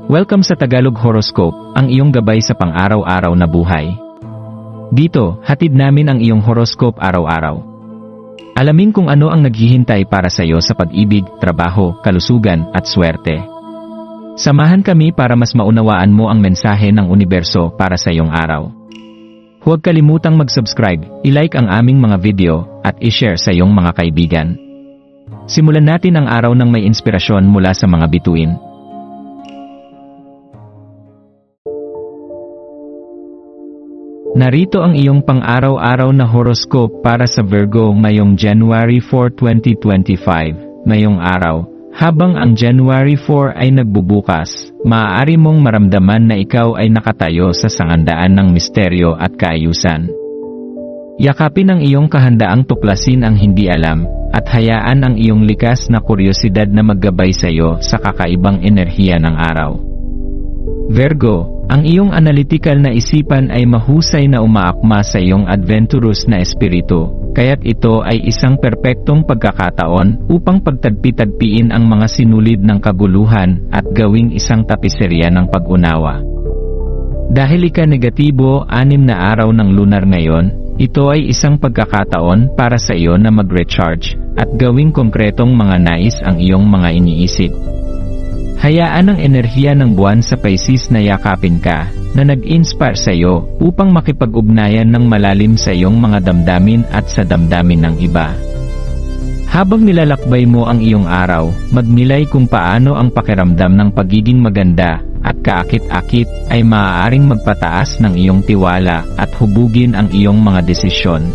Welcome sa Tagalog Horoscope, ang iyong gabay sa pang-araw-araw na buhay. Dito, hatid namin ang iyong horoscope araw-araw. Alamin kung ano ang naghihintay para sa iyo sa pag-ibig, trabaho, kalusugan, at swerte. Samahan kami para mas maunawaan mo ang mensahe ng universo para sa iyong araw. Huwag kalimutang mag-subscribe, i-like ang aming mga video, at i-share sa iyong mga kaibigan. Simulan natin ang araw ng may inspirasyon mula sa mga bituin. Narito ang iyong pang-araw-araw na horoscope para sa Virgo ngayong January 4, 2025. Ngayong araw, habang ang January 4 ay nagbubukas, maaari mong maramdaman na ikaw ay nakatayo sa sangandaan ng misteryo at kaayusan. Yakapin ang iyong kahandaang tuklasin ang hindi alam, at hayaan ang iyong likas na kuryosidad na maggabay sa iyo sa kakaibang enerhiya ng araw. Virgo, ang iyong analytical na isipan ay mahusay na umaakma sa iyong adventurous na espiritu, kaya't ito ay isang perpektong pagkakataon upang pagtagpi-tagpiin ang mga sinulid ng kaguluhan at gawing isang tapiserya ng pag-unawa. Dahil ika-negatibo 6 na araw ng lunar ngayon, ito ay isang pagkakataon para sa iyo na mag-recharge at gawing konkretong mga nais ang iyong mga iniisip. Hayaan ang enerhiya ng buwan sa Pisces na yakapin ka, na nag-inspire sa iyo upang makipag-ugnayan ng malalim sa iyong mga damdamin at sa damdamin ng iba. Habang nilalakbay mo ang iyong araw, magnilay kung paano ang pakiramdam ng pagiging maganda at kaakit-akit ay maaaring magpataas ng iyong tiwala at hubugin ang iyong mga desisyon.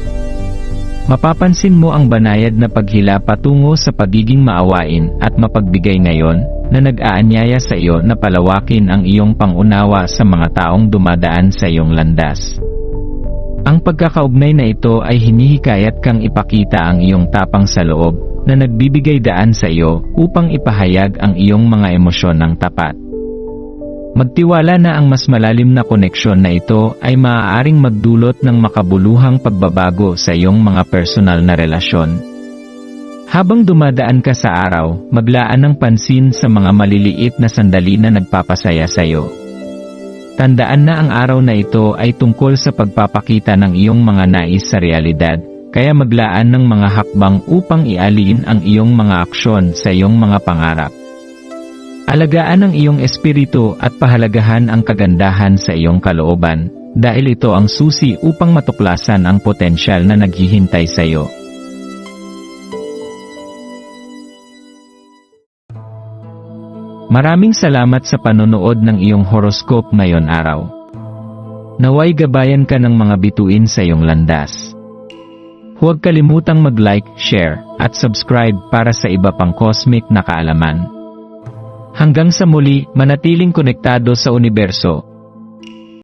Mapapansin mo ang banayad na paghila patungo sa pagiging maawain at mapagbigay ngayon, na nag-aanyaya sa iyo na palawakin ang iyong pangunawa sa mga taong dumadaan sa iyong landas. Ang pagkakaugnay na ito ay hinihikayat kang ipakita ang iyong tapang sa loob, na nagbibigay daan sa iyo upang ipahayag ang iyong mga emosyon ng tapat. Magtiwala na ang mas malalim na koneksyon na ito ay maaaring magdulot ng makabuluhang pagbabago sa iyong mga personal na relasyon. Habang dumadaan ka sa araw, maglaan ng pansin sa mga maliliit na sandali na nagpapasaya sa iyo. Tandaan na ang araw na ito ay tungkol sa pagpapakita ng iyong mga nais sa realidad, kaya maglaan ng mga hakbang upang ialin ang iyong mga aksyon sa iyong mga pangarap. Alagaan ang iyong espiritu at pahalagahan ang kagandahan sa iyong kalooban, dahil ito ang susi upang matuklasan ang potensyal na naghihintay sa iyo. Maraming salamat sa panonood ng iyong horoscope ngayon araw. Naway gabayan ka ng mga bituin sa iyong landas. Huwag kalimutang mag-like, share, at subscribe para sa iba pang cosmic na kaalaman. Hanggang sa muli, manatiling konektado sa universo,